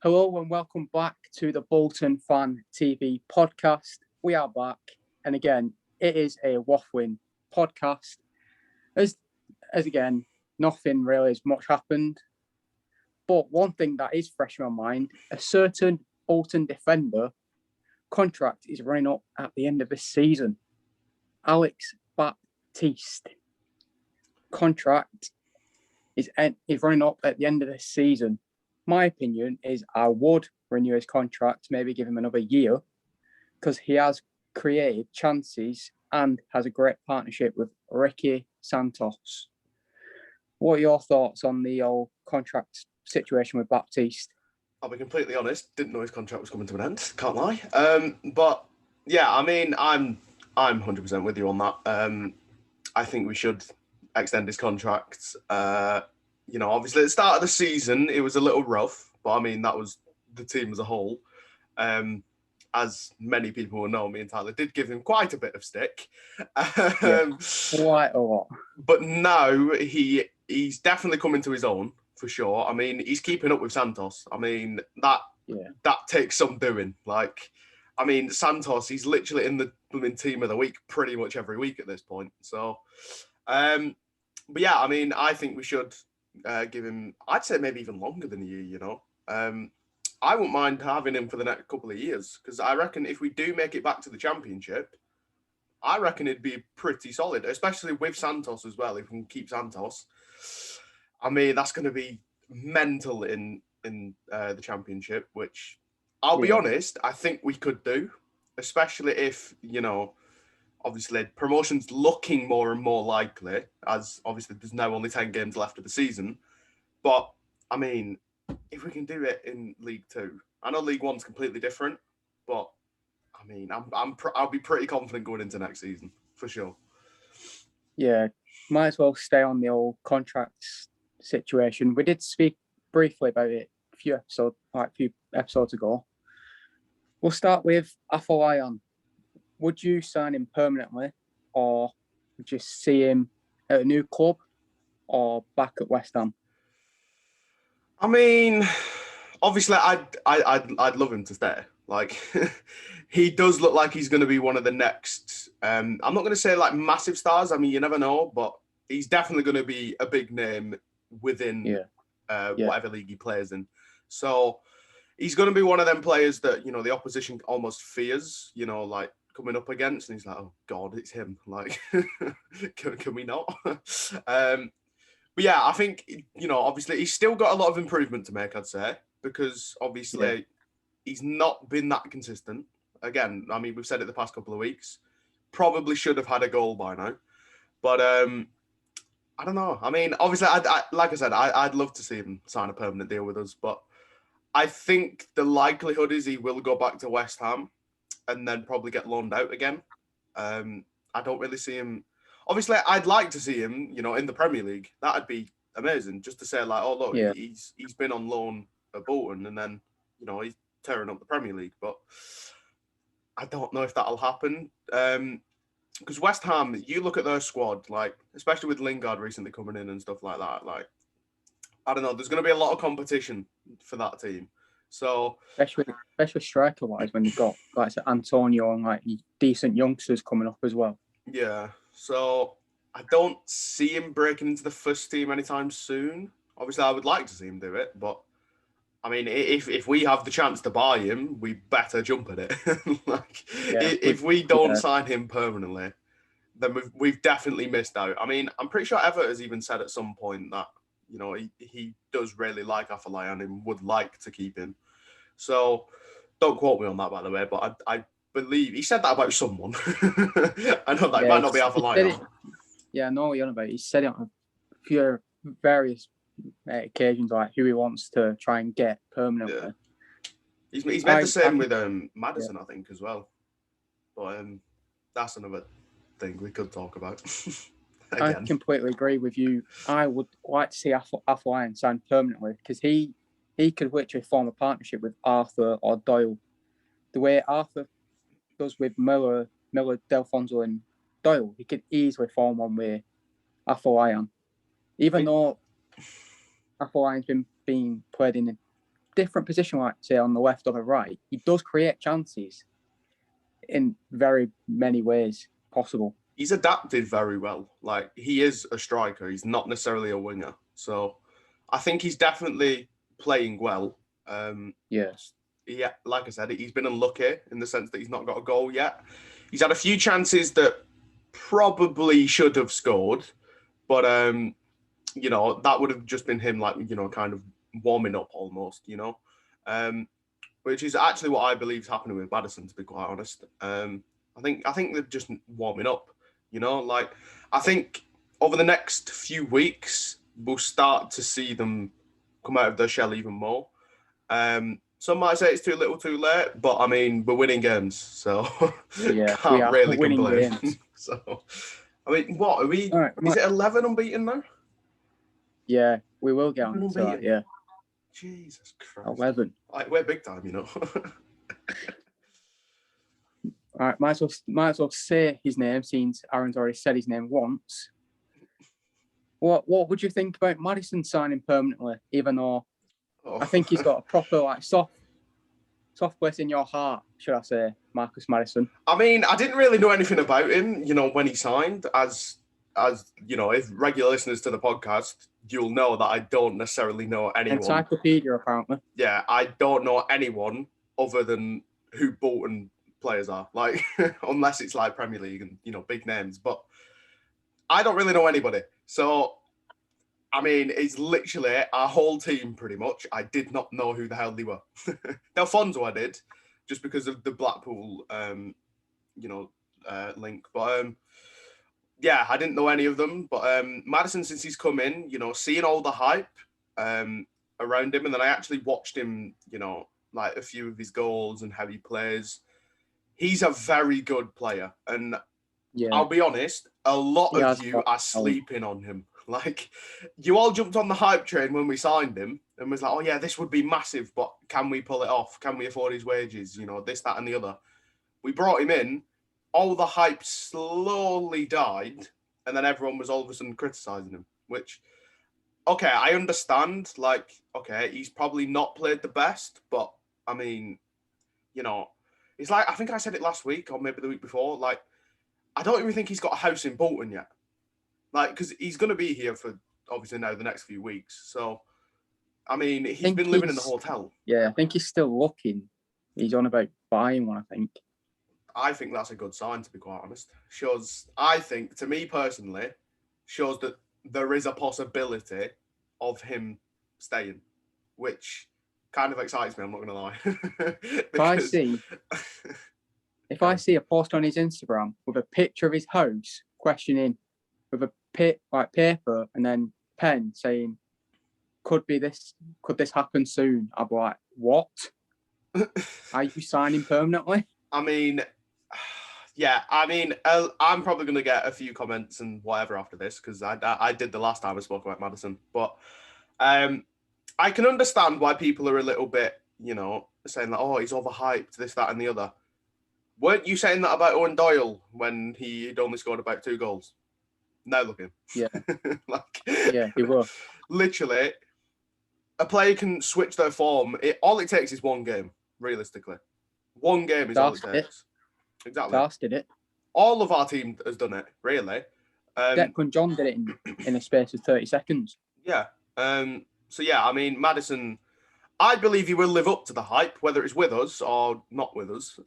Hello and welcome back to the Bolton Fan TV podcast. We are back, and again, it is a waffling podcast. As again, nothing really as much happened. But one thing that is fresh in my mind, a certain Bolton defender contract is running up at the end of this season. Alex Baptiste contract is running up at the end of this season. My opinion is I would renew his contract, maybe give him another year, because he has created chances and has a great partnership with Ricky Santos. What are your thoughts on the old contract situation with Baptiste? I'll be completely honest, didn't know his contract was coming to an end, can't lie. But yeah, I mean, I'm 100% with you on that. I think we should extend his contract. Obviously at the start of the season, it was a little rough, but I mean, that was the team as a whole. As many people will know, me and Tyler did give him quite a bit of stick. Quite a lot. But now he's definitely coming to his own, for sure. I mean, he's keeping up with Santos. I mean, that takes some doing. Like, I mean, Santos, he's literally in the team of the week pretty much every week at this point. So, but yeah, I mean, I think we should give him, I'd say maybe even longer than a year, I wouldn't mind having him for the next couple of years, because I reckon if we do make it back to the Championship, I reckon it'd be pretty solid, especially with Santos as well. If we can keep Santos, I mean, that's going to be mental in the Championship, which I'll be honest, I think we could do, especially if, obviously promotion's looking more and more likely, as obviously there's now only 10 games left of the season. But I mean, if we can do it in League Two, I know League One's completely different, but I mean, I'll be pretty confident going into next season for sure. Yeah, might as well stay on the old contracts situation. We did speak briefly about it a few episodes ago. We'll start with Afolyan. Would you sign him permanently, or would you see him at a new club or back at West Ham? I mean, obviously, I'd love him to stay. Like, he does look like he's going to be one of the next. I'm not going to say like massive stars. I mean, you never know, but he's definitely going to be a big name within whatever league he plays in. So he's going to be one of them players that the opposition almost fears. Like coming up against, and he's like, oh God, it's him. Like, can we not? But yeah, I think, obviously he's still got a lot of improvement to make, I'd say, because obviously he's not been that consistent. Again, I mean, we've said it the past couple of weeks. Probably should have had a goal by now. But I don't know. I mean, obviously, like I said, I'd love to see him sign a permanent deal with us. But I think the likelihood is he will go back to West Ham and then probably get loaned out again. I don't really see him. Obviously, I'd like to see him, in the Premier League. That'd be amazing, just to say like, oh look, he's been on loan at Bolton, and then he's tearing up the Premier League. But I don't know if that'll happen, because West Ham, you look at their squad, like especially with Lingard recently coming in and stuff like that. Like, I don't know, there's going to be a lot of competition for that team. So especially striker wise, when you've got like Antonio and like decent youngsters coming up as well. Yeah. So I don't see him breaking into the first team anytime soon. Obviously, I would like to see him do it, but I mean, if we have the chance to buy him, we better jump at it. If we don't sign him permanently, then we've definitely missed out. I mean, I'm pretty sure Everett has even said at some point that he does really like Afolyan and would like to keep him. So don't quote me on that, by the way, but I believe he said that about someone. I know that might not be Afolyan. Yeah, I know what you're on about. He said it on a few various occasions, like who he wants to try and get permanently. Yeah. He's meant the same with Maddison, I think, as well. But that's another thing we could talk about. I completely agree with you. I would like to see Afolyan signed permanently, because he could literally form a partnership with Arthur or Doyle. The way Arthur does with Miller, Delfonso and Doyle, he could easily form one with Afolyan. Even though Afolyan's been being played in different position, like say on the left or the right, he does create chances in very many ways possible. He's adapted very well. Like, he is a striker. He's not necessarily a winger. So I think he's definitely playing well. Yes. Yeah, like I said, he's been unlucky in the sense that he's not got a goal yet. He's had a few chances that probably should have scored, but that would have just been him, like, kind of warming up almost, which is actually what I believe is happening with Maddison, to be quite honest. I think they're just warming up, like, I think over the next few weeks we'll start to see them come out of their shell even more. Some might say it's too little, too late, but I mean, we're winning games, so Yeah, can't we are really winning complain. games. So, I mean, what are we? Right, is it 11 unbeaten now? Yeah, we will get on to that. Yeah, Jesus Christ, 11. Like, we're big time, All right, might as well say his name since Aaron's already said his name once. What would you think about Maddison signing permanently? Even though I think he's got a proper soft place in your heart, should I say, Marcus Maddison? I mean, I didn't really know anything about him, when he signed. As if regular listeners to the podcast, you'll know that I don't necessarily know anyone. Encyclopedia, apparently. Yeah, I don't know anyone other than who Bolton players are, like, unless it's like Premier League and big names. But I don't really know anybody. So, I mean, it's literally our whole team pretty much. I did not know who the hell they were. Delfonso I did, just because of the Blackpool, link. But yeah, I didn't know any of them. But Maddison, since he's come in, seeing all the hype around him, and then I actually watched him, like a few of his goals and how he plays. He's a very good player, and Yeah, I'll be honest, a lot of you are sleeping on him. Like, you all jumped on the hype train when we signed him and was like, oh yeah, this would be massive, but can we pull it off? Can we afford his wages? This, that, and the other. We brought him in, all the hype slowly died, and then everyone was all of a sudden criticising him, which, okay, I understand. Like, okay, he's probably not played the best, but, I mean, it's like, I think I said it last week or maybe the week before, like, I don't even think he's got a house in Bolton yet. Like, because he's going to be here for, obviously, now the next few weeks. So, I mean, he's been living in the hotel. Yeah, I think he's still looking. He's on about buying one, I think. I think that's a good sign, to be quite honest. I think, to me personally, shows that there is a possibility of him staying, which kind of excites me, I'm not going to lie. If I see a post on his Instagram with a picture of his house questioning with a paper and then pen saying, could this happen soon? I'll be like, what? Are you signing permanently? I mean, yeah, I'm probably going to get a few comments and whatever after this, because I did the last time I spoke about Maddison. But I can understand why people are a little bit, saying that, oh, he's overhyped, this, that, and the other. Weren't you saying that about Owen Doyle when he'd only scored about 2 goals? Now look at him. Yeah. Yeah, he was. Literally, a player can switch their form. All it takes is one game, realistically. One game is all it takes. Exactly. Darst did it. All of our team has done it, really. Declan John did it in a space of 30 seconds. Yeah. So, yeah, I mean, Maddison, I believe he will live up to the hype, whether it's with us or not with us.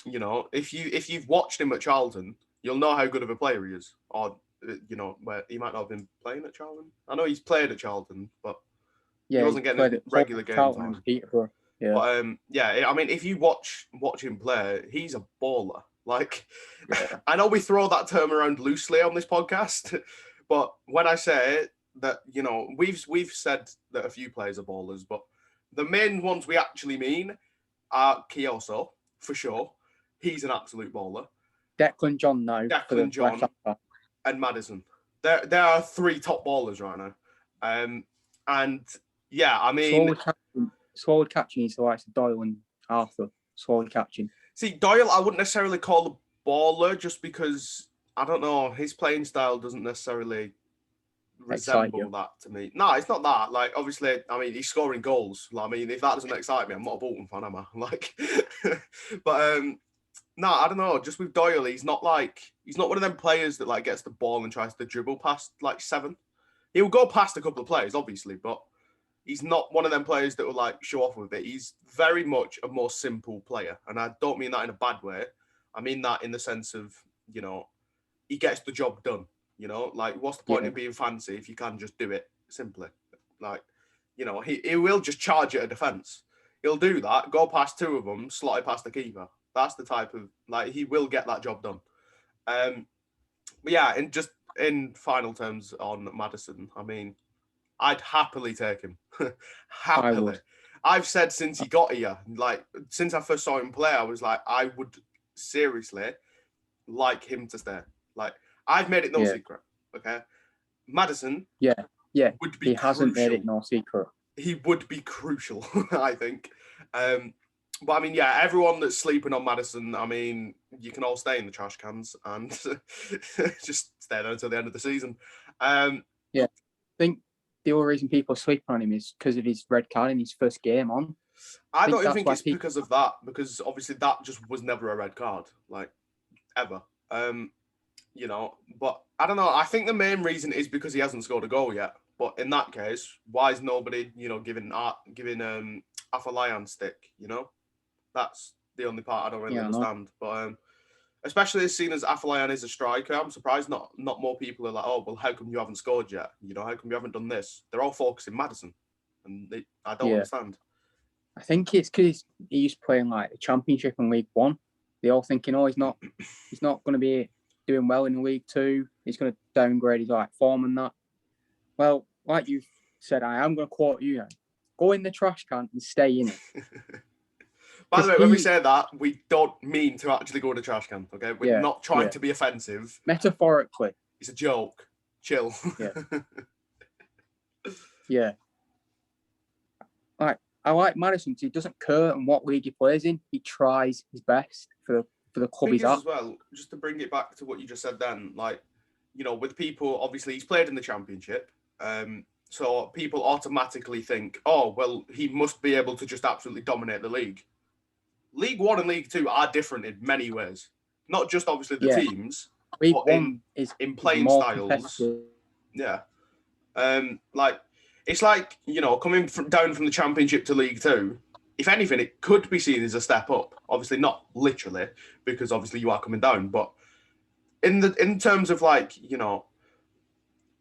If you've watched him at Charlton, you'll know how good of a player he is. Or, where he might not have been playing at Charlton. I know he's played at Charlton, but he wasn't getting regular game time. Yeah. But, I mean, if you watch him play, he's a baller. Like, yeah. I know we throw that term around loosely on this podcast, but when I say that, we've said that a few players are ballers, but the main ones we actually mean are Kioso, for sure. He's an absolute baller. Declan John now. Declan John and Maddison. There are 3 top ballers right now. And, yeah, I mean... Sword catching is the likes of Doyle and Arthur. Sword catching. See, Doyle, I wouldn't necessarily call a baller just because, I don't know, his playing style doesn't necessarily excite you? resemble that to me. No, it's not that. Like, obviously, I mean, he's scoring goals. Like, I mean, if that doesn't excite me, I'm not a Bolton fan, am I? Like, but no, I don't know. Just with Doyle, he's not one of them players that like gets the ball and tries to dribble past like 7. He'll go past a couple of players, obviously, but he's not one of them players that will like show off with it. He's very much a more simple player, and I don't mean that in a bad way. I mean that in the sense of, you know, he gets the job done. You know, like, what's the point of being fancy if you can just do it simply? Like, you know, he will just charge at a defence. He'll do that, go past 2 of them, slot it past the keeper. That's the type of, like, he will get that job done. But yeah, and just in final terms on Maddison, I mean, I'd happily take him. Happily. I've said since he got here, like, since I first saw him play, I was like, I would seriously like him to stay. Like, I've made it no secret, okay? Maddison would be he hasn't made it no secret. He would be crucial, I think. But, I mean, yeah, everyone that's sleeping on Maddison, I mean, you can all stay in the trash cans and just stay there until the end of the season. I think the only reason people are sleeping on him is because of his red card in his first game on. I don't even think it's because of that, because obviously that just was never a red card, like, ever. You know, but I don't know. I think the main reason is because he hasn't scored a goal yet. But in that case, why is nobody, you know, giving Afolyan stick? You know, that's the only part I don't really understand. But especially as seen as Afolyan is a striker, I'm surprised not more people are like, oh, well, how come you haven't scored yet? You know, how come you haven't done this? They're all focusing Maddison, and I don't understand. I think it's because he's playing like the Championship and League One. They're all thinking, oh, he's not going to be doing well in League Two. He's going to downgrade his like form and that. Well, like you said, I am going to quote you now. Go in the trash can and stay in it. By the way, when we say that, we don't mean to actually go in the trash can, okay? We're not trying to be offensive. Metaphorically. It's a joke. Chill. Yeah. I like Maddison because he doesn't care in what league he plays in. He tries his best for the club he's at. As well, just to bring it back to what you just said then, like, you know, with people, obviously he's played in the Championship, so people automatically think, oh, well, he must be able to just absolutely dominate the league. League One and League Two are different in many ways. Not just obviously the teams, League but One in playing styles. Yeah. Like, it's like, you know, coming down from the Championship to League Two, if anything, it could be seen as a step up. Obviously not literally, because obviously you are coming down, but in terms of, like, you know,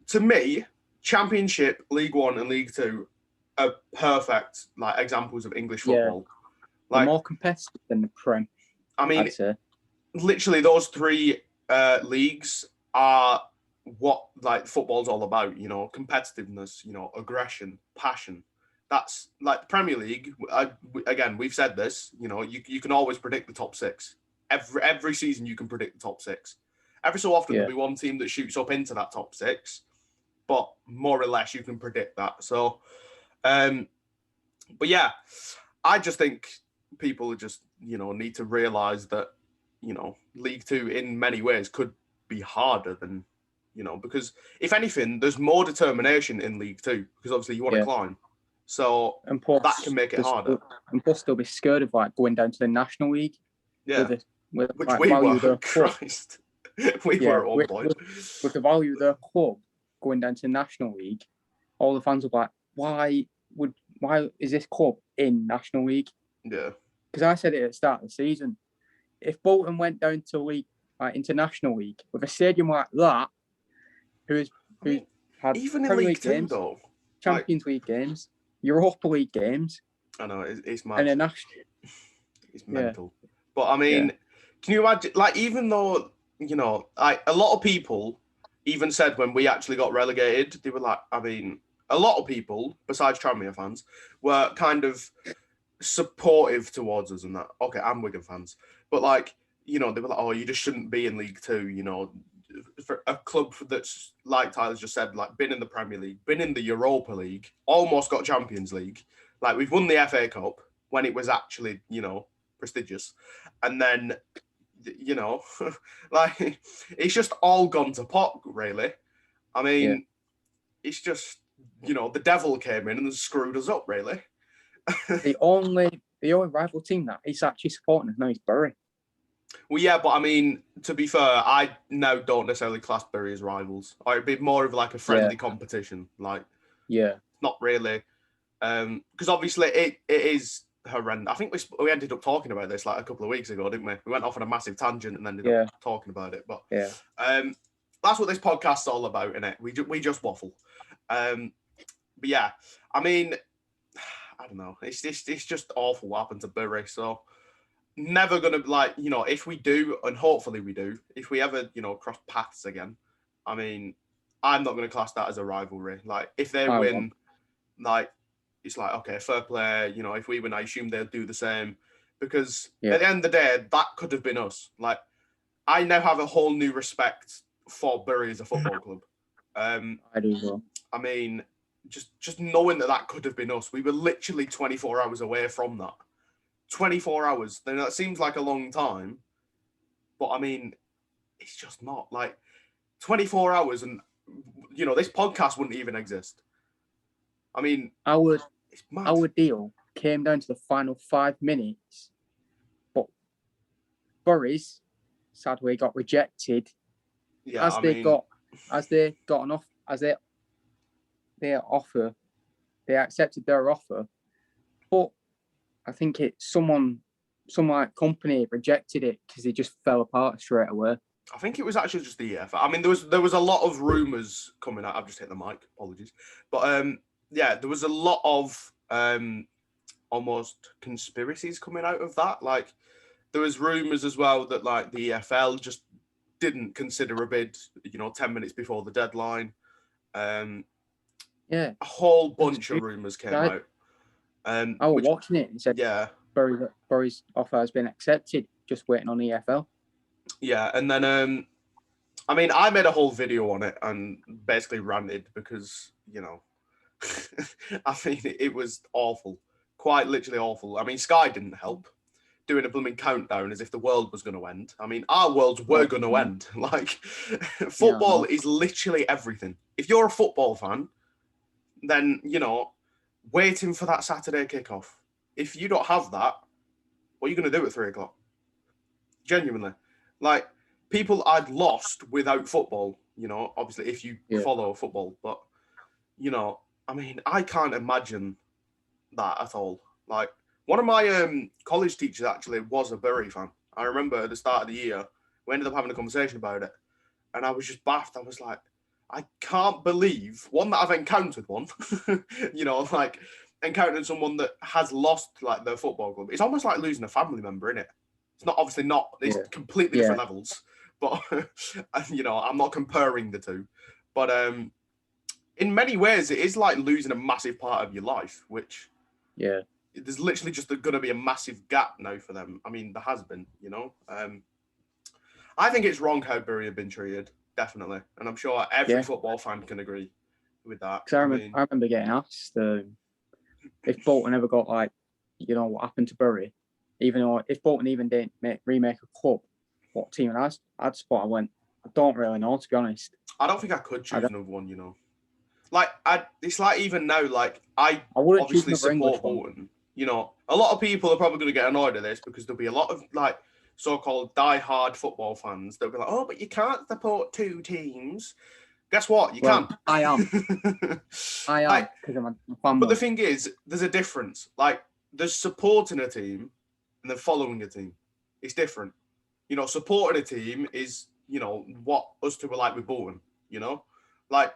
to me, Championship, League One and League Two are perfect, like, examples of English football. They're more competitive than the Prem. I mean, literally those 3 leagues are what, like, football's all about, you know, competitiveness, you know, aggression, passion. That's like the Premier League. Again, we've said this, you know, you can always predict the top 6. Every season you can predict the top 6. Every so often there'll be one team that shoots up into that top 6, but more or less you can predict that. So, but yeah, I just think people just, you know, need to realise that, you know, League Two in many ways could be harder than, you know, because if anything, there's more determination in League Two because obviously you want to climb. So and plus, that can make it harder. And plus, they'll be scared of like going down to the National League. Yeah. Which like, we were. Christ. We were at one point. With the value of their club going down to the National League, all the fans were like, why is this club in National League? Yeah. Because I said it at the start of the season. If Bolton went down to league, International League, with a stadium like that, who had even Premier in League games, Two, though, Champions League games, Europa League games. I know, it's mad. And a national... It's mental. But, I mean, can you imagine, like, even though, you know, a lot of people even said when we actually got relegated, they were like, I mean, a lot of people, besides Tranmere fans, were kind of supportive towards us and that. Okay, I'm Wigan fans. But, like, you know, they were like, oh, you just shouldn't be in League Two, you know. For a club that's, like Tyler's just said, like, been in the Premier League, been in the Europa League, almost got Champions League. Like, we've won the FA Cup when it was actually, you know, prestigious. And then, you know, like, it's just all gone to pot, really. I mean, it's just, the devil came in and screwed us up, really. The only rival team that he's actually supporting is now is Bury. Well, yeah, but I mean, to be fair, I now don't necessarily class Bury as rivals. Or it'd be more of like a friendly competition. Like, not really. Because obviously it is horrendous. I think we ended up talking about this like a couple of weeks ago, didn't we? We went off on a massive tangent and ended up talking about it. But that's what this podcast's all about, innit? We just waffle. But yeah, I mean, I don't know. It's just awful what happened to Bury. So never gonna if we do, and hopefully we do, if we ever cross paths again, I mean, I'm not gonna class that as a rivalry. Like if they win, like it's like okay, fair play. If we win, I assume they'll do the same because at the end of the day, that could have been us. Like I now have a whole new respect for Bury as a football club. I do well. I mean, just knowing that could have been us. We were literally 24 hours away from that. 24 hours. Then that seems like a long time, but I mean, it's just not. Like 24 hours, and this podcast wouldn't even exist. I mean, our deal came down to the final 5 minutes, but Bury's sadly got rejected. Yeah, they accepted their offer, but I think some company rejected it because it just fell apart straight away. I think it was actually just the EFL. I mean, there was a lot of rumours coming out. I've just hit the mic, apologies. But there was a lot of almost conspiracies coming out of that. Like there was rumours as well that like the EFL just didn't consider a bid, 10 minutes before the deadline. A whole bunch of rumours came out. I was watching it and said, Bury's offer has been accepted, just waiting on the EFL. Yeah, and then, I mean, I made a whole video on it and basically ranted because, I mean, it was awful. Quite literally awful. I mean, Sky didn't help. Doing a blooming countdown as if the world was going to end. I mean, our worlds were going to end. Like, football is literally everything. If you're a football fan, then, waiting for that Saturday kickoff. If you don't have that, what are you going to do at 3 o'clock? Genuinely. Like, people I'd lost without football, obviously if you follow football. But, I mean, I can't imagine that at all. Like, one of my college teachers actually was a Bury fan. I remember at the start of the year, we ended up having a conversation about it. And I was just baffed. I was like, I can't believe, one, that I've encountered one, like encountering someone that has lost like their football club. It's almost like losing a family member, isn't it? It's not, obviously not, it's completely different levels. But, I'm not comparing the two. But in many ways, it is like losing a massive part of your life, which... there's literally just going to be a massive gap now for them. I mean, there has been, I think it's wrong how Bury have been treated, definitely. And I'm sure every football fan can agree with that. Because I remember getting asked if Bolton ever got, like, what happened to Bury, even though if Bolton even didn't remake a club, what team I'd support. I went, I don't really know, to be honest. I don't think I could choose another one, Like, it's like even now, like, I wouldn't obviously support Bolton. A lot of people are probably going to get annoyed at this because there'll be a lot of, like, so-called die-hard football fans that'll be like, oh, but you can't support two teams. Guess what? You can. I am. I am, because I'm a fan. But the thing is, there's a difference. Like, there's supporting a team and then following a team. It's different. Supporting a team is, what us two were like with Bolton, Like,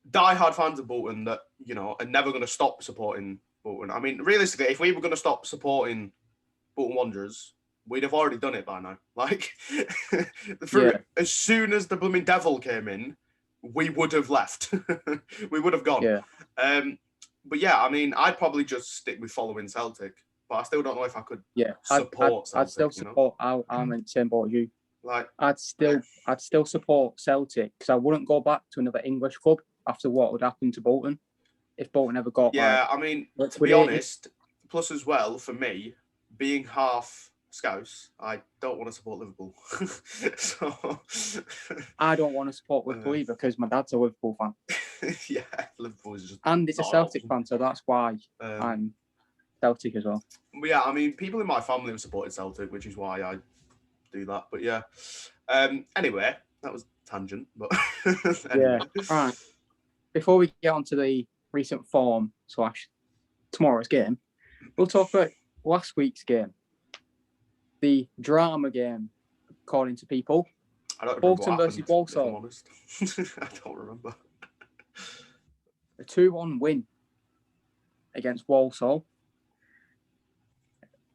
die-hard fans of Bolton that, are never going to stop supporting Bolton. I mean, realistically, if we were going to stop supporting Bolton Wanderers, we'd have already done it by now. Like, as soon as the blooming devil came in, we would have left. We would have gone. Yeah. But yeah, I mean, I'd probably just stick with following Celtic, but I still don't know if I could support Celtic. I'd still support. I'm in the same boat as you. Like, I'd still support Celtic because I wouldn't go back to another English club after what would happen to Bolton if Bolton ever got. Yeah, I mean, to be honest, plus as well for me, being half Scouse, I don't want to support Liverpool. So I don't want to support Liverpool either because my dad's a Liverpool fan. yeah, Liverpool is just. And he's a Celtic fan, so that's why I'm Celtic as well. Yeah, I mean, people in my family have supported Celtic, which is why I do that. But yeah. Anyway, that was tangent, but anyway. Yeah. Right. Before we get on to the recent form / tomorrow's game, we'll talk about last week's game. The drama game, according to people. I don't remember Bolton versus Walsall. If I'm honest. I don't remember. A 2-1 win against Walsall.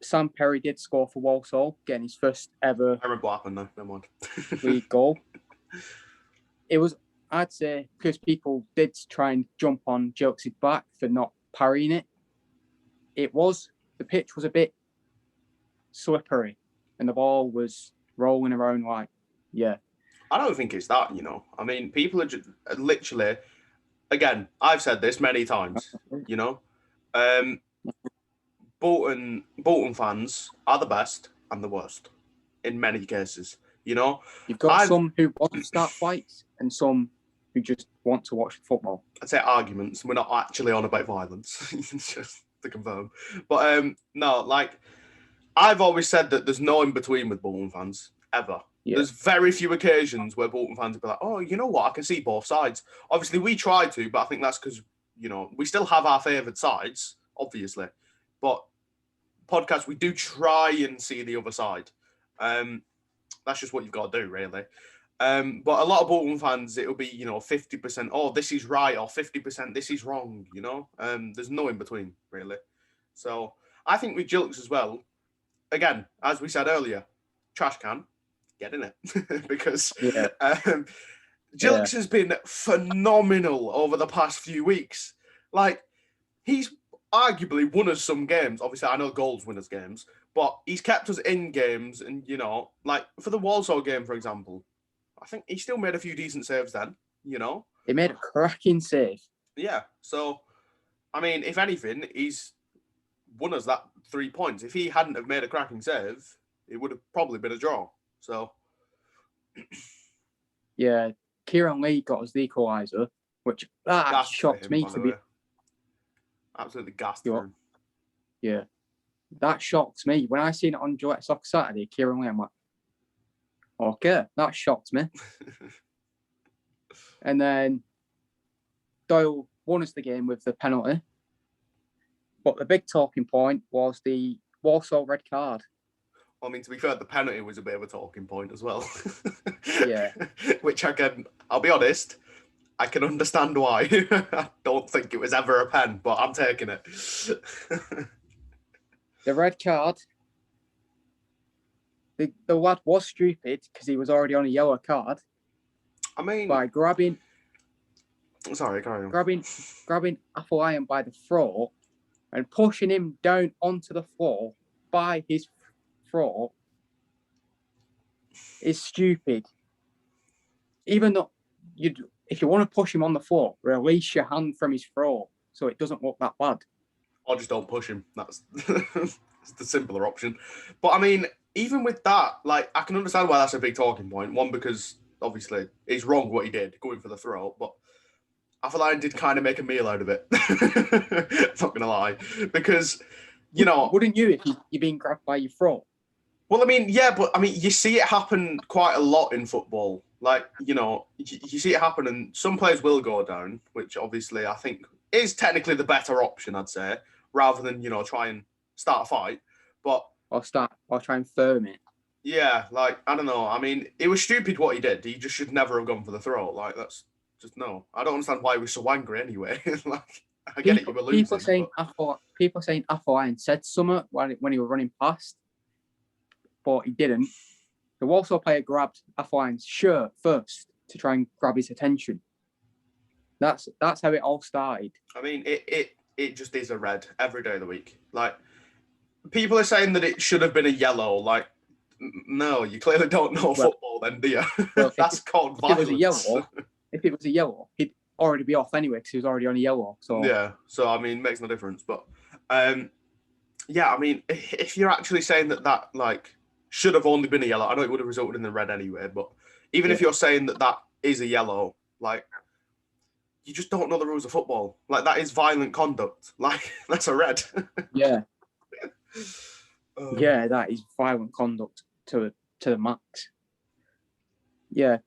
Sam Perry did score for Walsall, getting his first ever I remember what happened though, never mind. league goal. It was, I'd say, because people did try and jump on Jokes' back for not parrying it. The pitch was a bit slippery and the ball was rolling around like, yeah. I don't think it's that, I mean, people are just literally, again, I've said this many times, Bolton fans are the best and the worst in many cases, You've got some who want to start fights and some who just want to watch football. I'd say arguments. We're not actually on about violence, just to confirm. But no, like, I've always said that there's no in between with Bolton fans, ever. Yeah. There's very few occasions where Bolton fans will be like, oh, you know what, I can see both sides. Obviously, we try to, but I think that's because, we still have our favoured sides, obviously. But podcasts, we do try and see the other side. That's just what you've got to do, really. But a lot of Bolton fans, it'll be, 50%, oh, this is right, or 50%, this is wrong, There's no in between, really. So I think with Jilks as well, again, as we said earlier, trash can, get in it. Because Jilks has been phenomenal over the past few weeks. Like, he's arguably won us some games. Obviously, I know goals win us games, but he's kept us in games. And, like for the Walsall game, for example, I think he still made a few decent saves then, He made a cracking save. Yeah. So, I mean, if anything, he's won us that 3 points. If he hadn't have made a cracking save, it would have probably been a draw. So, yeah, Kieran Lee got us the equaliser, which shocked me to be absolutely gassed for him. Yeah, that shocked me when I seen it on Gillette Soccer Saturday. Kieran Lee, I'm like, okay, that shocked me. And then Doyle won us the game with the penalty. But the big talking point was the Walsall red card. I mean, to be fair, the penalty was a bit of a talking point as well. Yeah. Which I'll be honest, I can understand why. I don't think it was ever a pen, but I'm taking it. The red card, the lad was stupid because he was already on a yellow card. I mean, by grabbing Afolyan by the throat and pushing him down onto the floor by his throat is stupid. Even though if you want to push him on the floor, release your hand from his throat so it doesn't look that bad. Or just don't push him. That's the simpler option. But I mean, even with that, like, I can understand why that's a big talking point. One, because obviously it's wrong what he did, going for the throat, but Afolyan did kind of make a meal out of it. Not gonna lie, because wouldn't you if you're being grabbed by your throat? Well, I mean, yeah, but I mean, you see it happen quite a lot in football. Like, you see it happen, and some players will go down, which obviously I think is technically the better option, I'd say, rather than try and start a fight. But or try and firm it. Yeah, like, I don't know. I mean, it was stupid what he did. He just should never have gone for the throat. Like, that's just no. I don't understand why he was so angry anyway. Like, I get it, you were losing. People saying Afolyan said something when he was running past, but he didn't. The Walsall player grabbed Afolyan's shirt first to try and grab his attention. That's how it all started. I mean, it just is a red every day of the week. Like, people are saying that it should have been a yellow. Like, no, you clearly don't know football then, do you? Well, that's called violence. If it was a yellow, he'd already be off anyway because he was already on a yellow. So yeah, so I mean, makes no difference. But Yeah, I mean, if you're actually saying that like should have only been a yellow, I know it would have resulted in the red anyway, but even if Yeah. you're saying that is a yellow, like you just don't know the rules of football. Like that is violent conduct. Like that's a red. Yeah. Uh, Yeah, that is violent conduct to the max. Yeah.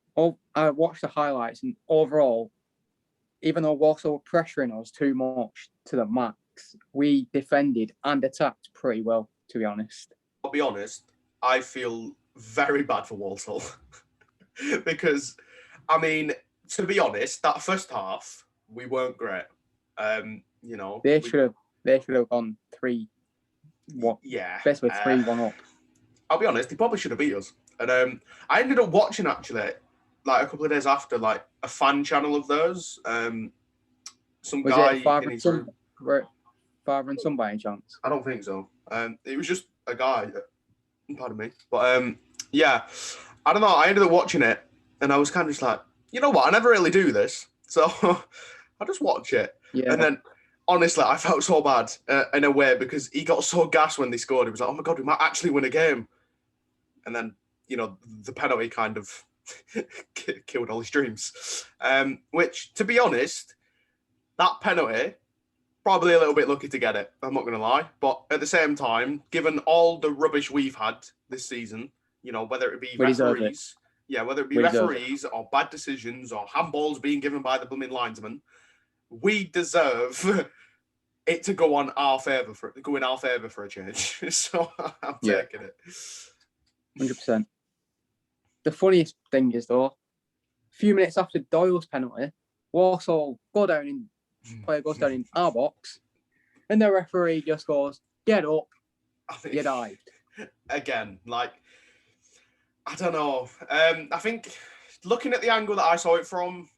I watched the highlights, and overall, even though Walsall were pressuring us too much to the max, we defended and attacked pretty well, to be honest. I'll be honest, I feel very bad for Walsall because, I mean, to be honest, that first half we weren't great. You know, They should have gone 3-1. Yeah, Basically 3-1 up. I'll be honest, they probably should have beat us. And I ended up watching actually, like a couple of days after, like a fan channel of those. Some Was guy it Father in and his Son? room. Father and Son by any chance? I don't think so. It was just a guy. Pardon me, but yeah, I don't know. I ended up watching it, and I was kind of just like, you know what? I never really do this, so I just watch it. Yeah. And then, honestly, I felt so bad in a way because he got so gassed when they scored. He was like, "Oh my god, we might actually win a game." And then, you know, the penalty kind of killed all his dreams. Which, to be honest, that penalty, probably a little bit lucky to get it. I'm not going to lie. But at the same time, given all the rubbish we've had this season, you know, whether it be referees, referees or bad decisions or handballs being given by the blooming linesman, we deserve it to go in our favour for a change. So I'm taking it. 100%. The funniest thing is though, a few minutes after Doyle's penalty, Walsall player goes down in our box, and the referee just goes, "Get up, you dived." Again, like, I don't know. I think looking at the angle that I saw it from,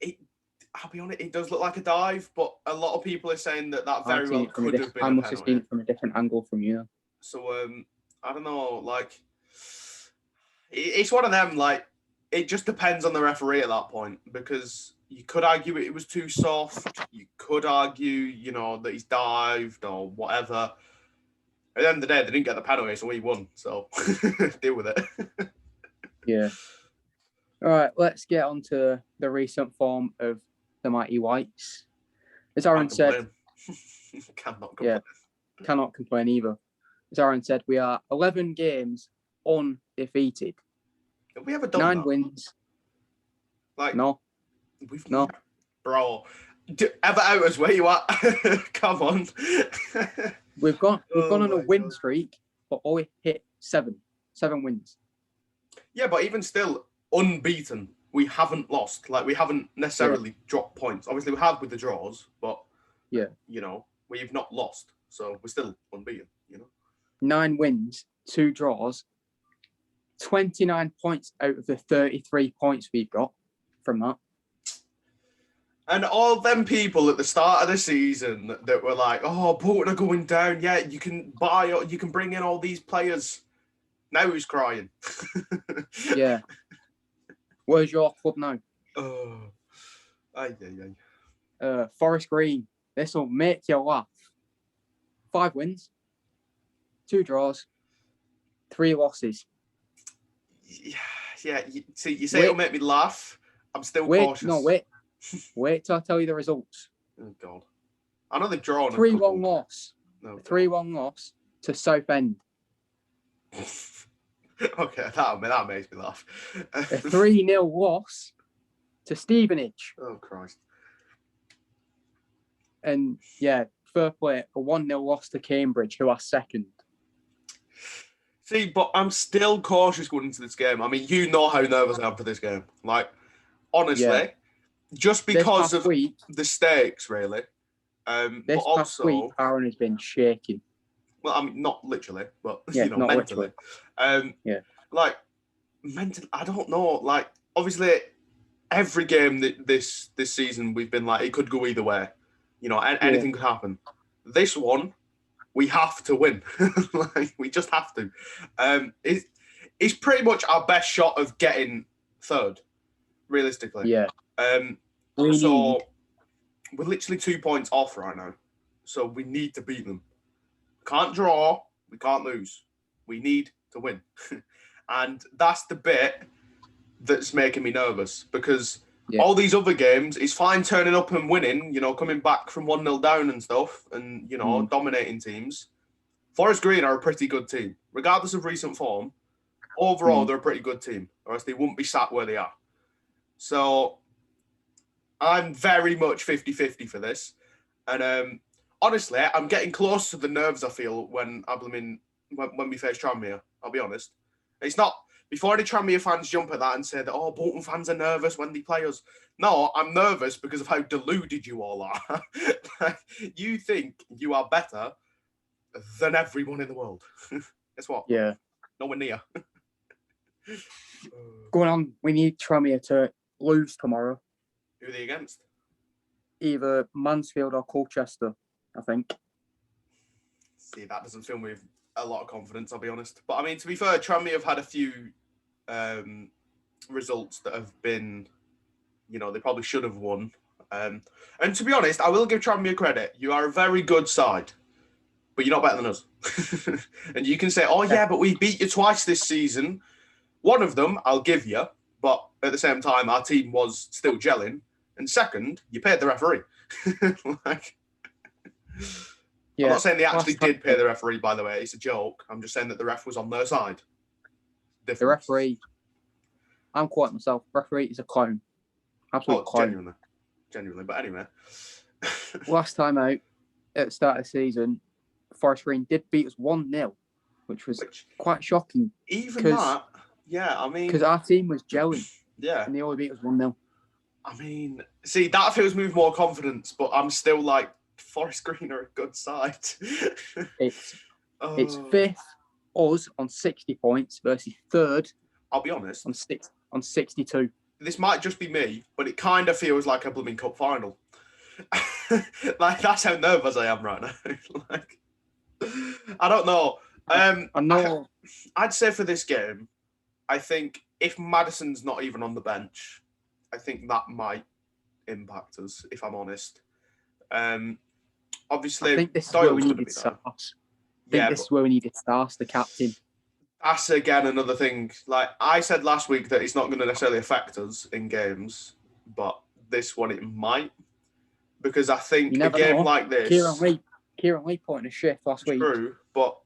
I'll be honest, it does look like a dive, but a lot of people are saying that very well could have been a penalty. I must have seen it from a different angle from you. So, I don't know, like, it's one of them, like, it just depends on the referee at that point, because you could argue it was too soft. You could argue, you know, that he's dived or whatever. At the end of the day, they didn't get the penalty, so we won. So, deal with it. Yeah. All right, let's get on to the recent form of the Mighty Whites. As Aaron said, cannot complain. Yeah, cannot complain either. As Aaron said, we are 11 games undefeated. Have we ever done 9 that? wins. Like, no. Bro, ever out us where you at? Come on. We've gone on a win streak, but only hit 7 wins. Yeah, but even still, unbeaten. We haven't lost. Like, we haven't necessarily dropped points. Obviously, we have with the draws, but you know, we've not lost. So we're still unbeaten, you know. 9 wins, 2 draws, 29 points out of the 33 points we've got from that. And all them people at the start of the season that were like, "Oh, Bolton are going down. Yeah, you can bring in all these players." Now who's crying? Yeah. Where's your club now? Forest Green. This will make you laugh. 5 wins, 2 draws, 3 losses. Yeah. You say it'll make me laugh. I'm still cautious. Wait till I tell you the results. Oh God! I know they've drawn 3-1 loss. 3-1 loss to Southend. Okay, that makes me laugh. A 3-0 loss to Stevenage. Oh Christ! And fair play, a 1-0 loss to Cambridge, who are second. See, but I'm still cautious going into this game. I mean, you know how nervous I am for this game. Like, honestly, just because of the stakes, really. This past week, Aaron has been shaking. Well, I mean, not literally, but mentally. Literally. Like, mentally, I don't know. Like, obviously, every game this season, we've been like, it could go either way. You know, anything could happen. This one, we have to win. Like, we just have to. It's pretty much our best shot of getting third, realistically. Yeah. So we're literally 2 points off right now. So we need to beat them. can't draw, we can't lose. We need to win. And that's the bit that's making me nervous because all these other games, it's fine turning up and winning, coming back from 1-0 down and stuff and, dominating teams. Forest Green are a pretty good team. Regardless of recent form, overall, they're a pretty good team, or else they wouldn't be sat where they are. So I'm very much 50-50 for this. And honestly, I'm getting close to the nerves I feel when we face Tranmere, I'll be honest. It's not, before any Tranmere fans jump at that and say that, Bolton fans are nervous when they play us. No, I'm nervous because of how deluded you all are. Like, you think you are better than everyone in the world. Guess what? Yeah. Nowhere near. Going on, we need Tranmere to lose tomorrow. Who are they against? Either Mansfield or Colchester, I think. See, that doesn't fill me with a lot of confidence, I'll be honest. But I mean, to be fair, Tranmere have had a few results that have been, they probably should have won. And to be honest, I will give Tranmere credit. You are a very good side, but you're not better than us. And you can say, but we beat you twice this season. One of them, I'll give you, but at the same time, our team was still gelling. And second, you paid the referee. I'm not saying they actually did pay the referee, by the way. It's a joke. I'm just saying that the ref was on their side. Difference. The referee, I'm quoting myself, referee is a clown. Absolute clown. Genuinely. But anyway. Last time out, at the start of the season, Forest Green did beat us 1-0, which was quite shocking. Even that, yeah, I mean... Because our team was gelling. Yeah. And they only beat us 1-0. I mean, see, that fills me with more confidence, but I'm still like, Forest Green are a good side. It's fifth, us on 60 points versus third. I'll be honest. On 62. This might just be me, but it kind of feels like a blooming cup final. Like, that's how nervous I am right now. I don't know. I know. I'd say for this game, I think if Maddison's not even on the bench, I think that might impact us, if I'm honest. Obviously, I think this is where we needed Sars. This is where we needed Sars, the captain. That's, again, another thing. Like, I said last week that it's not going to necessarily affect us in games, but this one it might. Because I think a game like this... Kieran Lee put in a shift last week. True, but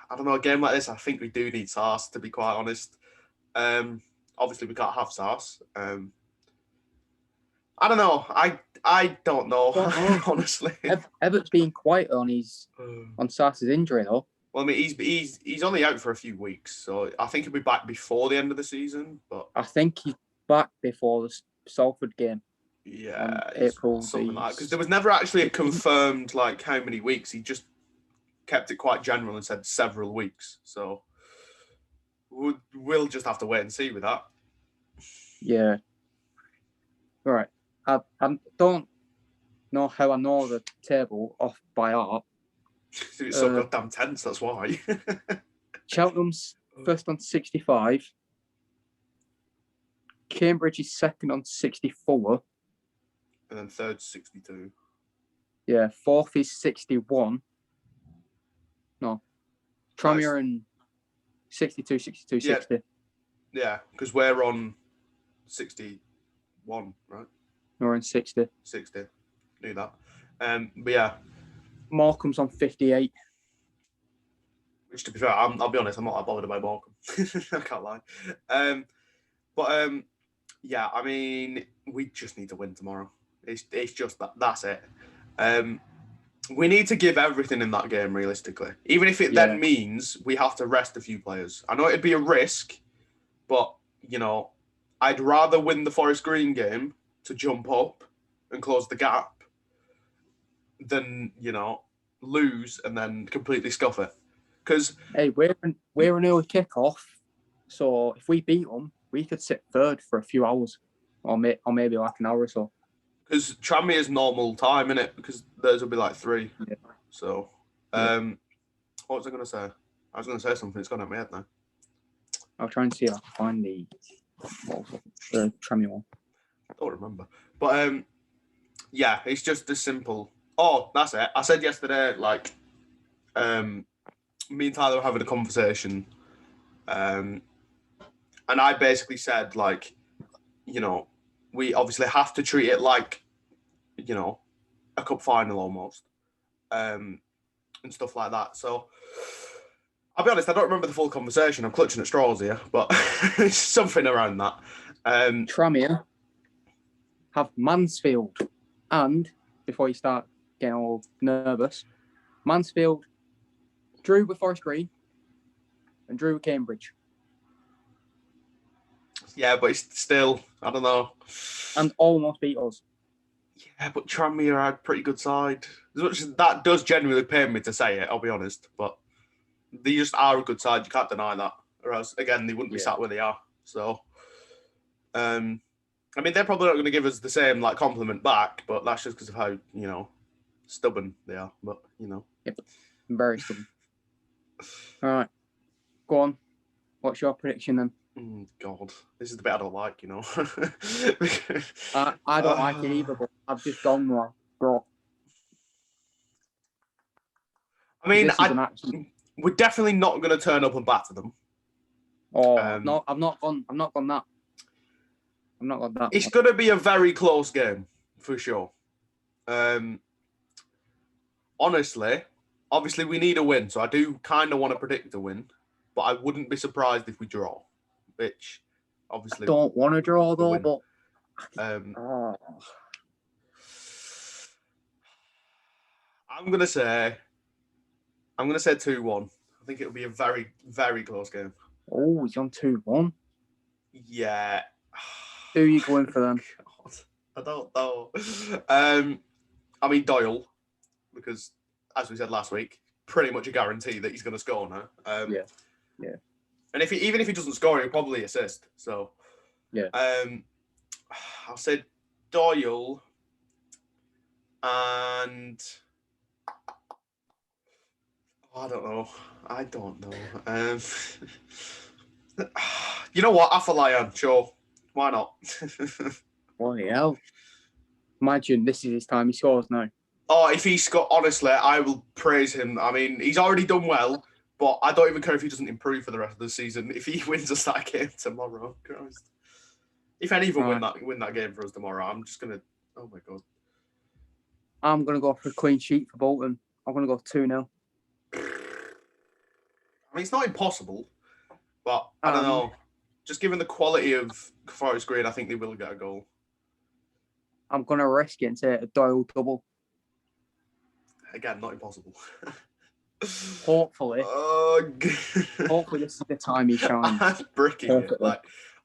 I don't know, a game like this, I think we do need Sars, to be quite honest. Obviously, we can't have Sars. I don't know. I don't know, honestly. Everett's been quiet on Sars's injury, though. Well, I mean, he's only out for a few weeks, so I think he'll be back before the end of the season. But I think he's back before the Salford game. Yeah, April, something like that. Because there was never actually a confirmed, like, how many weeks. He just kept it quite general and said several weeks. So we'll just have to wait and see with that. Yeah. All right. I don't know how I know the table off by heart. It's so goddamn tense, that's why. Cheltenham's first on 65. Cambridge is second on 64. And then third, 62. Yeah, fourth is 61. No. Tranmere and 62, 60. Yeah, because we're on 61, right? We're on 60. 60. Knew that. But yeah. Morecambe's on 58. Which, to be fair, I'll be honest, I'm not that bothered about Morecambe. I can't lie. Yeah, I mean, we just need to win tomorrow. It's just that. That's it. We need to give everything in that game, realistically. Even if it then means we have to rest a few players. I know it'd be a risk, but, I'd rather win the Forest Green game to jump up and close the gap than, lose and then completely scuff it. Because we're an early kickoff, so if we beat them, we could sit third for a few hours, or maybe like an hour or so. Because Tranmere is normal time, innit? Because theirs will be like 3. Yeah. So, what was I going to say? I was going to say something. It's gone out of my head now. I'll try and see if I can find the Tranmere one. I don't remember. But, yeah, it's just as simple. Oh, that's it. I said yesterday, like, me and Tyler were having a conversation, and I basically said, like, we obviously have to treat it like, a cup final almost, and stuff like that. So I'll be honest, I don't remember the full conversation. I'm clutching at straws here, but it's something around that. Tranmere have Mansfield, and before you start getting all nervous, Mansfield drew with Forest Green and drew with Cambridge. Yeah, but it's still, I don't know. And almost beat us. Yeah, but Tranmere are a pretty good side. As much as that does genuinely pain me to say it, I'll be honest. But they just are a good side. You can't deny that. Or else, again, they wouldn't be sat where they are. So, I mean, they're probably not going to give us the same compliment back, but that's just because of how, stubborn they are. But, Yep, very stubborn. All right, go on. What's your prediction then? God, this is the bit I don't like, I don't like it either, but I've just gone wrong, bro. I mean, we're definitely not going to turn up and batter them. Oh, no, I've not gone that. I'm not gone that. It's going to be a very close game, for sure. Honestly, obviously we need a win, so I do kind of want to predict a win, but I wouldn't be surprised if we draw, which obviously... I don't want to draw though, but... I'm going to say 2-1. I think it'll be a very, very close game. Oh, he's on 2-1? Yeah. Who are you going for then? God, I don't know. I mean, Doyle, because as we said last week, pretty much a guarantee that he's going to score now. Yeah. And even if he doesn't score, he'll probably assist. So, yeah. I'll say Doyle and I don't know. You know what? Afolyan, sure. Why not? Bloody hell. Imagine this is his time he scores now. Oh, if he scored, honestly, I will praise him. I mean, he's already done well, but I don't even care if he doesn't improve for the rest of the season. If he wins us that game tomorrow, Christ. If any of them win that game for us tomorrow, I'm just going to... Oh, my God. I'm going to go for a clean sheet for Bolton. I'm going to go 2-0. I mean, it's not impossible, but I don't know. Just given the quality of Forest Green, I think they will get a goal. I'm going to risk it and say a Doyle double. Again, not impossible. Hopefully. Hopefully this is the time he shines. That's bricking it.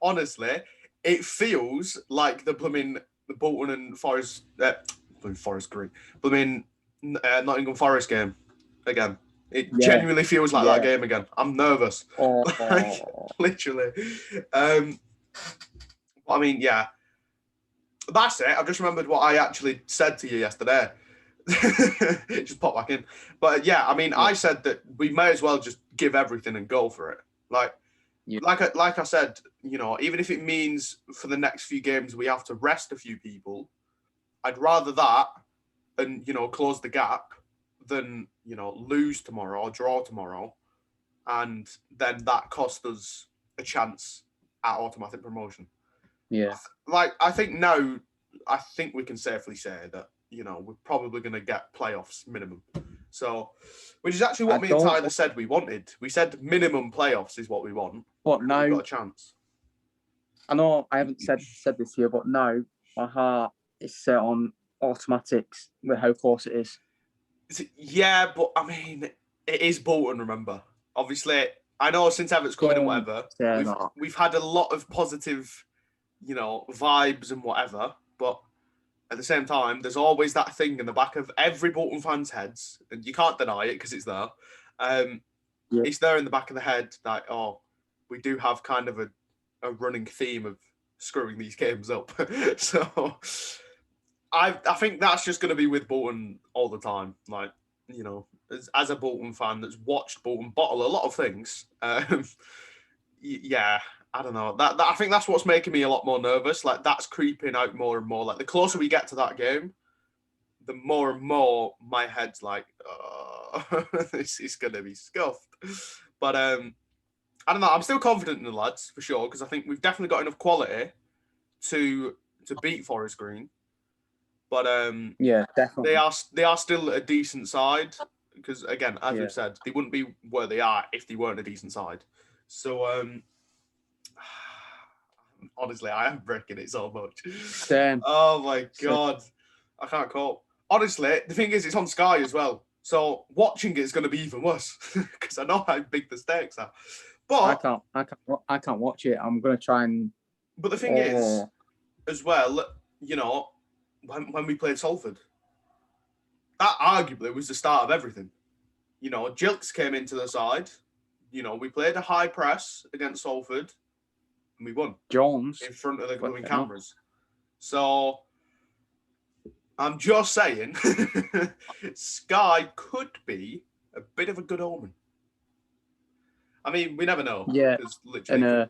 Honestly, it feels like the Bolton and Forest Green, Nottingham Forest game again. It genuinely feels like that game again. I'm nervous. Literally. I mean, yeah. That's it. I've just remembered what I actually said to you yesterday. Just pop back in. But yeah, I mean, I said that we may as well just give everything and go for it. Like I said, even if it means for the next few games we have to rest a few people, I'd rather that and, close the gap than, lose tomorrow or draw tomorrow. And then that cost us a chance at automatic promotion. Yeah. I think we can safely say that, we're probably going to get playoffs minimum. So, which is actually what me and Tyler said we wanted. We said minimum playoffs is what we want. But now we've got a chance. I know I haven't said this here, but now my heart is set on automatics with how close it is. Yeah, but I mean, it is Bolton, remember. Obviously, I know since Everett's coming and whatever, we've had a lot of positive, vibes and whatever, but at the same time, there's always that thing in the back of every Bolton fan's heads, and you can't deny it because it's there. It's there in the back of the head that, we do have kind of a running theme of screwing these games up. So I think that's just going to be with Bolton all the time. As a Bolton fan that's watched Bolton bottle a lot of things, yeah, I don't know. That I think that's what's making me a lot more nervous. That's creeping out more and more. The closer we get to that game, the more and more my head's this is going to be scuffed. But I don't know. I'm still confident in the lads for sure because I think we've definitely got enough quality to beat Forest Green. But Yeah, definitely. they are still a decent side because again, as we've said, they wouldn't be where they are if they weren't a decent side. So honestly, I am breaking it so much. Same. Oh my god, I can't cope. Honestly, the thing is, it's on Sky as well, so watching it is going to be even worse because I know how big the stakes are. But I can't watch it. I'm going to try and. But the thing is, as well, you know, when we played Salford, that arguably was the start of everything. You know, Jilks came into the side. You know, we played a high press against Salford, and we won. Jones in front of the glowing cameras. So I'm just saying, Sky could be a bit of a good omen. I mean, we never know. Yeah, literally,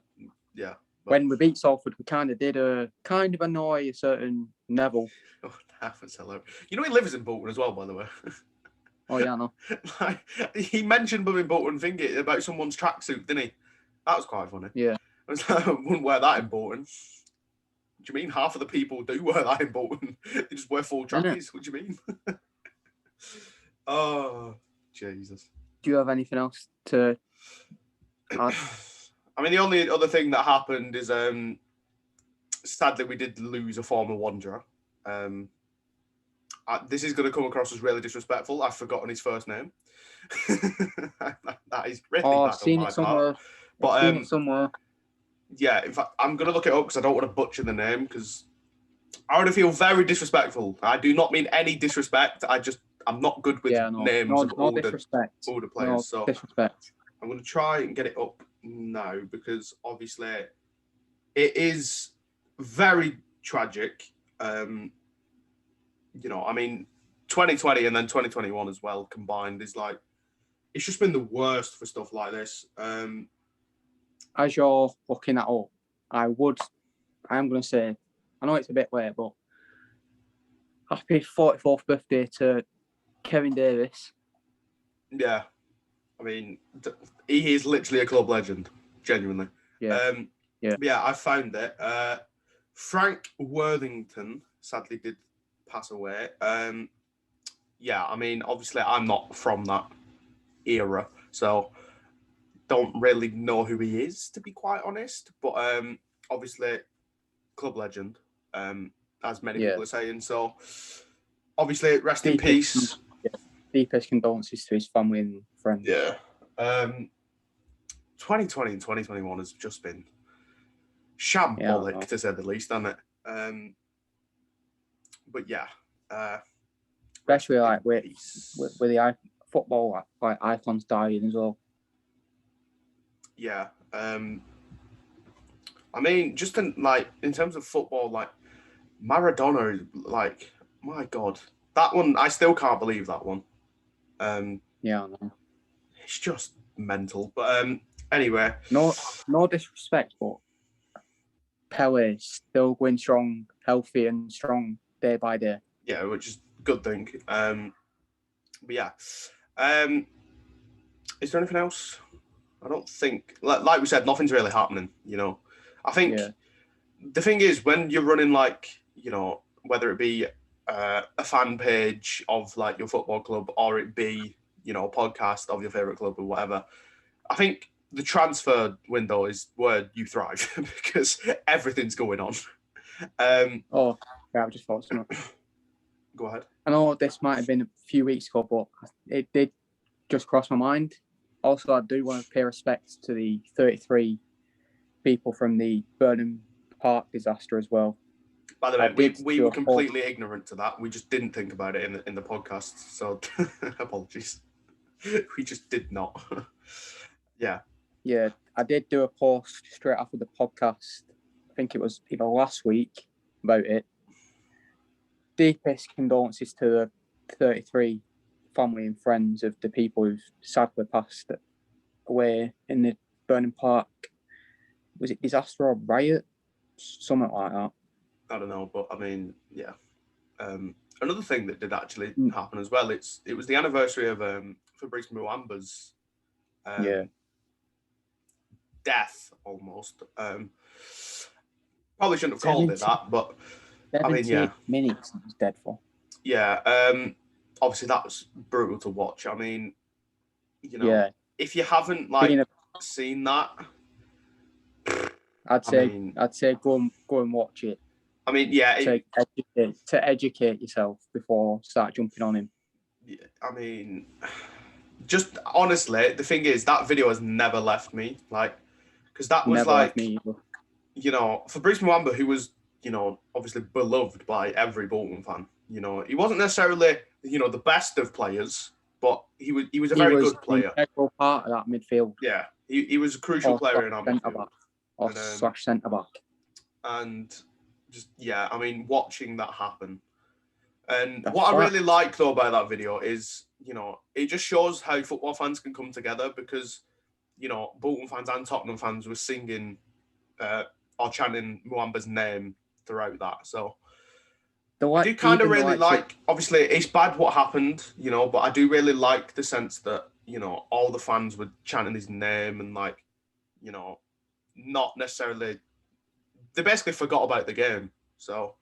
But when we beat Salford, we kind of annoy a certain Neville. Oh, that was hilarious. You know, he lives in Bolton as well, by the way. Oh yeah, I know. He mentioned Blooming Bolton thingy about someone's tracksuit, didn't he? That was quite funny. Yeah. I was like, I wouldn't wear that in Bolton. What do you mean? Half of the people do wear that in Bolton. They just wear full trackies. What do you mean? Oh, Jesus. Do you have anything else to add? I mean, the only other thing that happened is, sadly, we did lose a former Wanderer. This is going to come across as really disrespectful. I've forgotten his first name. That is really bad. I've seen it somewhere. But seen it somewhere. Yeah, in fact, I'm going to look it up because I don't want to butcher the name because I want to feel very disrespectful. I do not mean any disrespect. I'm not good with names of older players. So disrespect. I'm going to try and get it up now because obviously it is very tragic. You know, I mean, 2020 and then 2021 as well combined is like, it's just been the worst for stuff like this. As you're looking that up, I am going to say, I know it's a bit late, but happy 44th birthday to Kevin Davis. Yeah. I mean, he is literally a club legend, genuinely. Yeah. Yeah, I found it. Frank Worthington sadly did pass away. Yeah, I mean, obviously I'm not from that era, so don't really know who he is, to be quite honest. But obviously, club legend, as many people are saying. So obviously, rest in peace. Deepest condolences to his family and friends. Yeah. 2020 and 2021 has just been shambolic, to say the least, hasn't it? But yeah. Especially like with the football like icons dying as well. Yeah. I mean, just in terms of football, like Maradona, like, my God, that one, I still can't believe that one. Yeah, I know. It's just mental. But anyway. No disrespect, but Pele still going strong, healthy and strong day by day. Yeah, which is a good thing. But yeah. Is there anything else? I don't think, like we said, nothing's really happening, you know. I think the thing is, when you're running, like, you know, whether it be a fan page of, like, your football club or it be, you know, a podcast of your favourite club or whatever, I think the transfer window is where you thrive because everything's going on. I just thought something. Go ahead. I know this might have been a few weeks ago, but it did just cross my mind. Also, I do want to pay respect to the 33 people from the Burnham Park disaster as well. By the way, we were completely ignorant to that. We just didn't think about it in the podcast. So apologies. We just did not. Yeah. Yeah, I did do a post straight after the podcast. I think it was either last week about it. Deepest condolences to the 33 family and friends of the people who sadly passed away in the Burnham Park. Was it disaster or riot? Something like that. I don't know, but I mean, yeah. another thing that did actually happen as well. It was the anniversary of Fabrice Muamba's death almost. Probably shouldn't have called it that, but I mean, 70 minutes he was dead for. Yeah, obviously that was brutal to watch. I mean, you know, if you haven't seen that, I'd say go and watch it. I mean, to educate yourself before start jumping on him. Yeah, I mean, just honestly, the thing is that video has never left me, like, because that was like, you know, Fabrice Muamba, who was, you know, obviously beloved by every Bolton fan. You know, he wasn't necessarily, you know, the best of players, but he was a very good player. An integral part of that midfield. Yeah, he was a crucial player in our midfield. Slash centre back. And just, I mean, watching that happen. And what I really like, though, about that video is, you know, it just shows how football fans can come together because, you know, Bolton fans and Tottenham fans were singing or chanting Muamba's name throughout that. So I do kind of really like, obviously, it's bad what happened, you know, but I do really like the sense that, you know, all the fans were chanting his name and, like, you know, not necessarily, they basically forgot about the game. So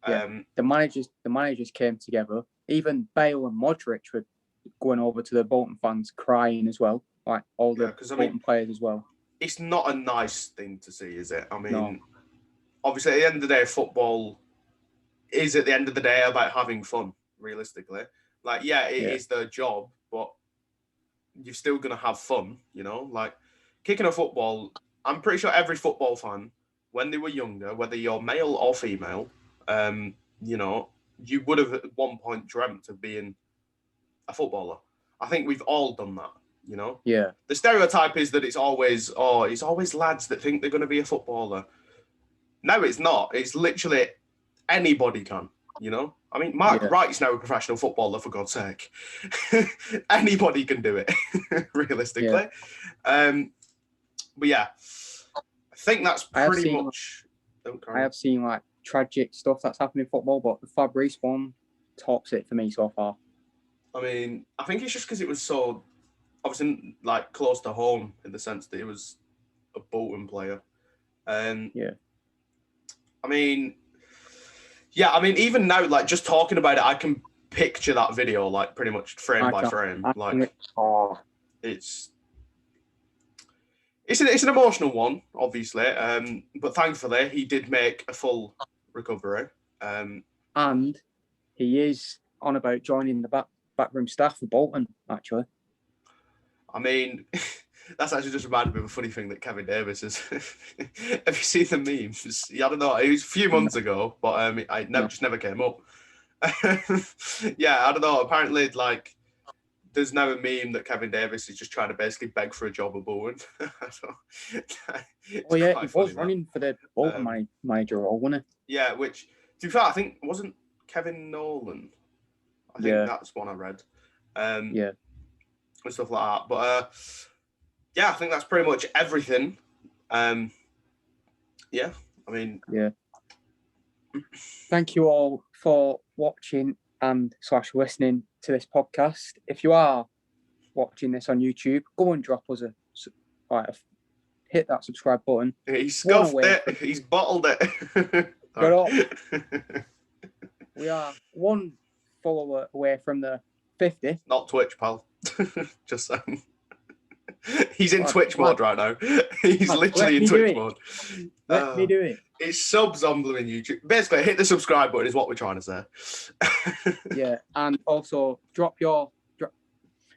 the managers came together. Even Bale and Modric were going over to the Bolton fans crying as well, like all the Bolton players as well. It's not a nice thing to see, is it? I mean, obviously, at the end of the day, football is at the end of the day about having fun, realistically. Like, it is their job, but you're still going to have fun, you know? Like, kicking a football, I'm pretty sure every football fan, when they were younger, whether you're male or female, you know, you would have at one point dreamt of being a footballer. I think we've all done that, you know? Yeah. The stereotype is that it's always lads that think they're going to be a footballer. No, it's not. It's literally anybody can, you know? I mean, Mark Wright's now a professional footballer, for God's sake. Anybody can do it, realistically. Yeah. But I think that's pretty much... I have seen, like, tragic stuff that's happened in football, but the Fabrice one tops it for me so far. I mean, I think it's just because it was so, obviously, like, close to home in the sense that he was a Bolton player. I mean, even now, like, just talking about it, I can picture that video, like, pretty much frame by frame. It's an emotional one, obviously, but thankfully he did make a full recovery. And he is on about joining the backroom staff for Bolton, actually. I mean, that's actually just reminded me of a funny thing that Kevin Davis is. Have you seen the memes? I don't know. It was a few months ago, but just never came up. I don't know. Apparently, like, there's now a meme that Kevin Davis is just trying to basically beg for a job at Bolton. He was running for the Bolton manager role, wasn't he? Yeah, which, to be fair, I think wasn't Kevin Nolan. I think that's one I read. And stuff like that. But I think that's pretty much everything. I mean, thank you all for watching and / listening to this podcast. If you are watching this on YouTube, go and drop us hit that subscribe button. He's scuffed it. He's bottled it. Get up. We are one follower away from the 50. Not Twitch, pal. Just saying. He's in Twitch mode right now. He's literally in Twitch mode. Let me do it. It's subs on Blue in YouTube. Basically, hit the subscribe button is what we're trying to say. And also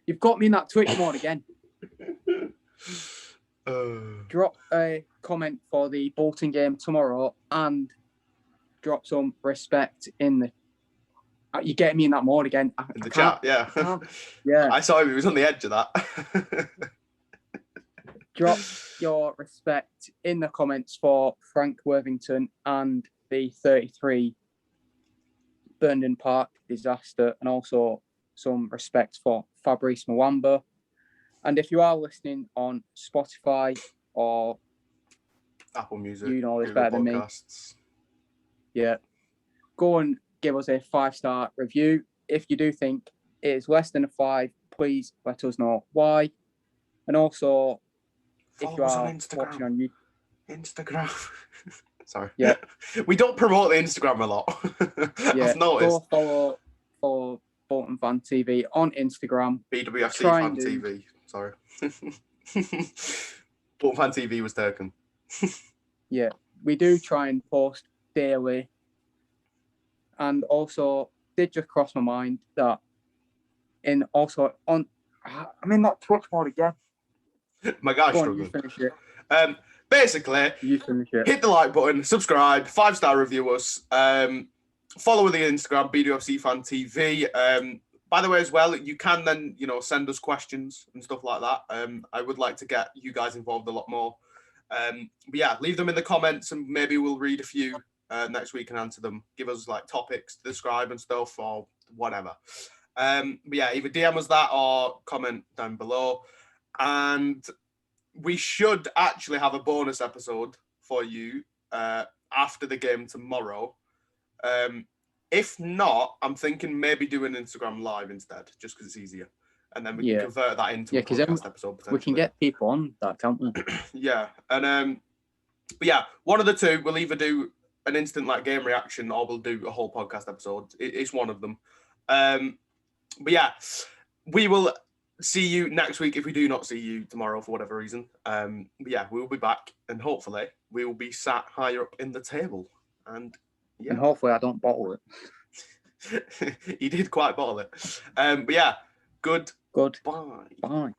you've got me in that Twitch mode again. Drop a comment for the Bolton game tomorrow and drop some respect in the... You're getting me in that mode again. In the chat, yeah. I saw him. He was on the edge of that. Drop your respect in the comments for Frank Worthington and the 33 Burnden Park disaster, and also some respect for Fabrice Muamba. And if you are listening on Spotify or Apple Music, you know this better than me. Podcasts. Go and give us a 5-star review. If you do think it is less than a 5, please let us know why. And also, if you Follow us are on Instagram. watching on YouTube, Instagram. Sorry. Yeah. We don't promote the Instagram a lot. I've noticed. go follow Bolton Fan TV on Instagram. BWFC Try Fan and do- TV. Sorry. Bolton Fan TV was taken. Yeah, we do try and post daily. And also, did just cross my mind that not touch mode again. My guy's Go on, you struggling. finish it. Basically, You finish it. hit the like button, subscribe, 5-star review us. Follow the Instagram, BWFC Fan TV. By the way, as well, you can then, send us questions and stuff like that. I would like to get you guys involved a lot more. But yeah, leave them in the comments and maybe we'll read a few next week and answer them. Give us like topics to describe and stuff or whatever. But yeah, either DM us that or comment down below. And we should actually have a bonus episode for you after the game tomorrow. If not, I'm thinking maybe do an Instagram live instead, just because it's easier. And then we can convert that into a podcast episode. We can get people on that, can't we? Yeah. And but yeah, one of the two, we'll either do an instant like game reaction or we'll do a whole podcast episode. It's one of them. But yeah, we will see you next week if we do not see you tomorrow for whatever reason. But yeah, we'll be back and hopefully we will be sat higher up in the table. And yeah. And hopefully I don't bottle it. He did quite bottle it. But yeah, good. Good. Bye. Bye.